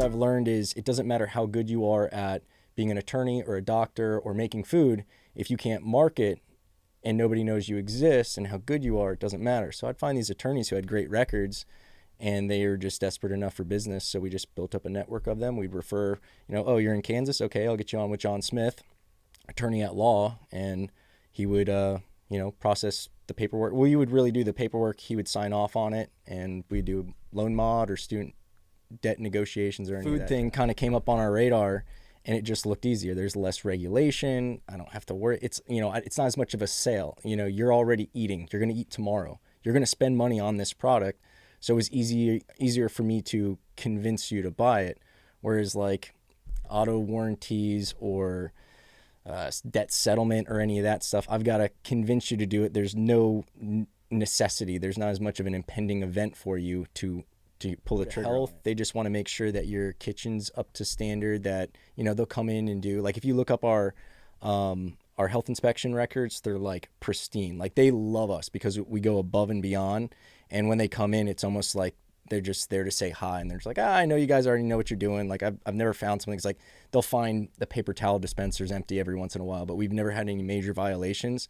I've learned is it doesn't matter how good you are at being an attorney or a doctor or making food. If you can't market and nobody knows you exist and how good you are, it doesn't matter. So I'd find these attorneys who had great records and they are just desperate enough for business. So we just built up a network of them. We'd refer, oh, you're in Kansas? Okay, I'll get you on with John Smith, attorney at law. And he would, process the paperwork. Well, you would really do the paperwork. He would sign off on it, and we'd do loan mod or student debt negotiations or anything. Food thing kind of came up on our radar, and it just looked easier. There's less regulation. I don't have to worry. It's not as much of a sale. You're already eating. You're going to eat tomorrow. You're going to spend money on this product. So it was easier for me to convince you to buy it. Whereas like auto warranties or debt settlement or any of that stuff, I've got to convince you to do it. There's no necessity. There's not as much of an impending event for you to pull the trigger. Health, they just want to make sure that your kitchen's up to standard, that they'll come in and do, like, if you look up our health inspection records, they're like pristine. Like, they love us because we go above and beyond, and when they come in, it's almost like they're just there to say hi, and they're just like, I know you guys already know what you're doing. Like, I've never found something. It's like they'll find the paper towel dispensers empty every once in a while, but we've never had any major violations.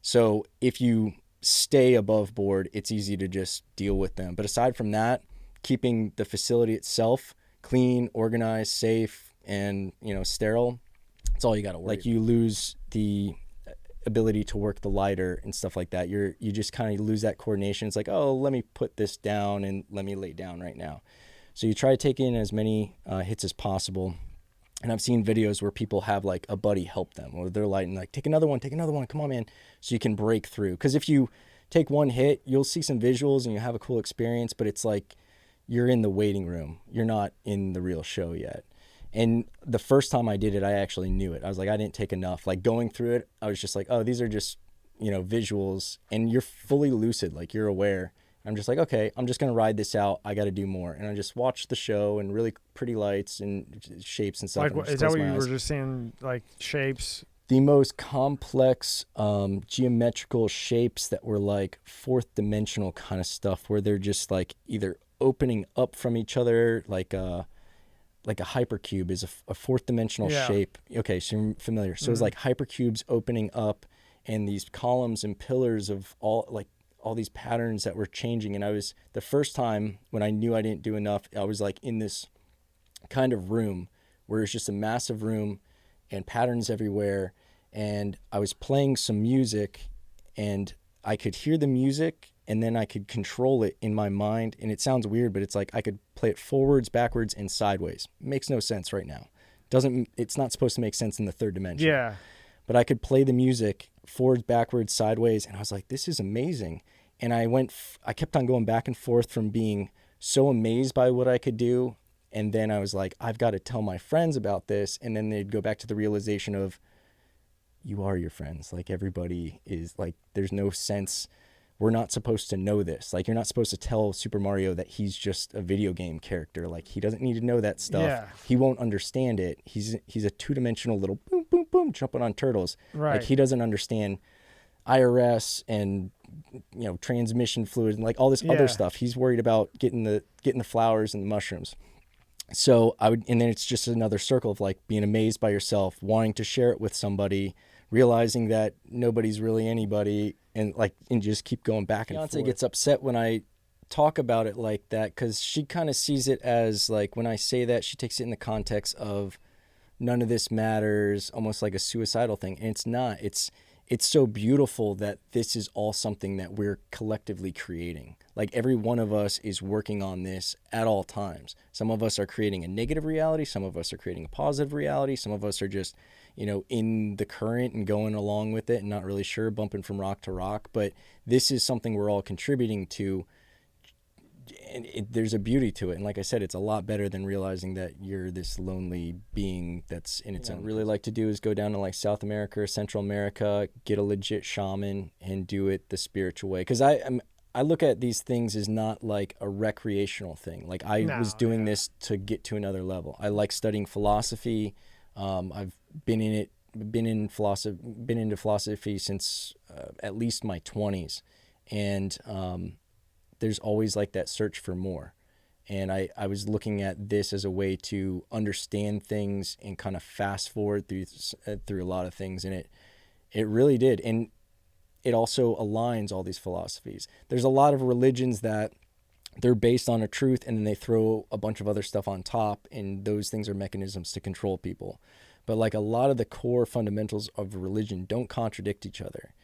So if you stay above board, it's easy to just deal with them. But aside from that, keeping the facility itself clean, organized, safe, and sterile, that's all you got to worry. Like, you lose the ability to work the lighter and stuff like that. You just kind of lose that coordination. It's like, oh, let me put this down and let me lay down right now. So you try to take in as many hits as possible. And I've seen videos where people have like a buddy help them, or they're lighting, like, take another one, come on, man. So you can break through. Because if you take one hit, you'll see some visuals and you have a cool experience, but it's like you're in the waiting room. You're not in the real show yet. And the first time I did it, I actually knew it. I was like, I didn't take enough. Like, going through it, I was just like, oh, these are just, visuals. And you're fully lucid, like, you're aware. I'm just like, okay, I'm just going to ride this out. I got to do more. And I just watched the show and really pretty lights and shapes and stuff. Like, is that what you were just saying, like shapes? The most complex geometrical shapes that were like fourth dimensional kind of stuff, where they're just like either opening up from each other, like a hypercube is a fourth dimensional shape. Okay, so you're familiar. So it's like hypercubes opening up, and these columns and pillars of all these patterns that were changing. And the first time when I knew I didn't do enough, I was like in this kind of room where it's just a massive room and patterns everywhere. And I was playing some music, and I could hear the music, and then I could control it in my mind. And it sounds weird, but it's like I could play it forwards, backwards, and sideways. It makes no sense right now. It's not supposed to make sense in the third dimension. Yeah. But I could play the music forwards, backwards, sideways, and I was like, this is amazing. And I kept on going back and forth from being so amazed by what I could do, and then I was like, I've got to tell my friends about this. And then they'd go back to the realization of, you are your friends. Like, everybody is, like, there's no sense. We're not supposed to know this. Like, you're not supposed to tell Super Mario that he's just a video game character. Like, he doesn't need to know that stuff. Yeah. He won't understand it. He's a two-dimensional little boom, boom, boom, jumping on turtles. Right. Like, he doesn't understand IRS and, transmission fluid and like all this other stuff. He's worried about getting the flowers and the mushrooms. So and then it's just another circle of like being amazed by yourself, wanting to share it with somebody, realizing that nobody's really anybody, and just keep going back and forth. Fiance gets upset when I talk about it like that, because she kind of sees it as like, when I say that, she takes it in the context of none of this matters, almost like a suicidal thing. And it's not. It's so beautiful that this is all something that we're collectively creating. Like, every one of us is working on this at all times. Some of us are creating a negative reality. Some of us are creating a positive reality. Some of us are just, in the current and going along with it and not really sure, bumping from rock to rock. But this is something we're all contributing to. And there's a beauty to it. And like I said, it's a lot better than realizing that you're this lonely being that's in its own. What I really like to do is go down to like South America or Central America, get a legit shaman and do it the spiritual way. Because I look at these things as not like a recreational thing. Like, I was doing this to get to another level. I like studying philosophy. I've been into philosophy since at least my 20s. And there's always like that search for more. And I was looking at this as a way to understand things and kind of fast forward through a lot of things. And it really did. And it also aligns all these philosophies. There's a lot of religions that they're based on a truth and then they throw a bunch of other stuff on top, and those things are mechanisms to control people. But like a lot of the core fundamentals of religion don't contradict each other.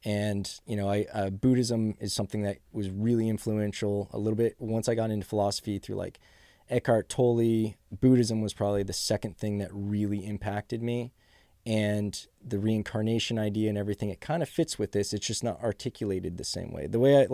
And, you know, Buddhism is something that was really influential a little bit. Once I got into philosophy through like Eckhart Tolle, Buddhism was probably the second thing that really impacted me. And the reincarnation idea and everything, it kind of fits with this. It's just not articulated the same way. The way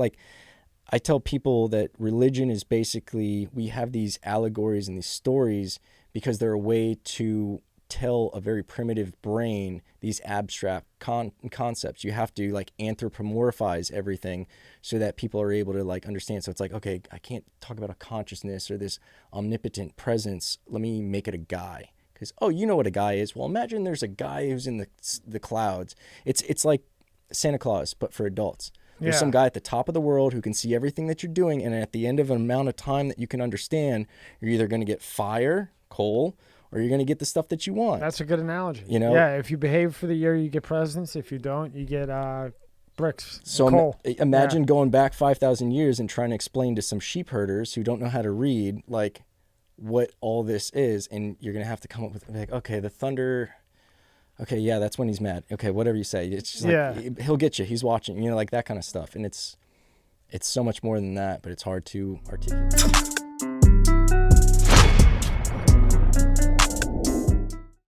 I tell people that religion is basically, we have these allegories and these stories because they're a way to tell a very primitive brain these abstract concepts. You have to like anthropomorphize everything so that people are able to like understand. So it's like, okay, I can't talk about a consciousness or this omnipotent presence. Let me make it a guy. Because, oh, you know what a guy is. Well, imagine there's a guy who's in the clouds. It's like Santa Claus, but for adults. There's some guy at the top of the world who can see everything that you're doing, and at the end of an amount of time that you can understand, you're either going to get fire, coal, or you're going to get the stuff that you want. That's a good analogy. You know? Yeah, if you behave for the year, you get presents. If you don't, you get bricks, so coal. Imagine going back 5,000 years and trying to explain to some sheep herders who don't know how to read, like, what all this is, and you're going to have to come up with, like, okay, the thunder... Okay, yeah, that's when he's mad. Okay, whatever you say. It's just like, he'll get you. He's watching, you know, like that kind of stuff. And it's so much more than that, but it's hard to articulate.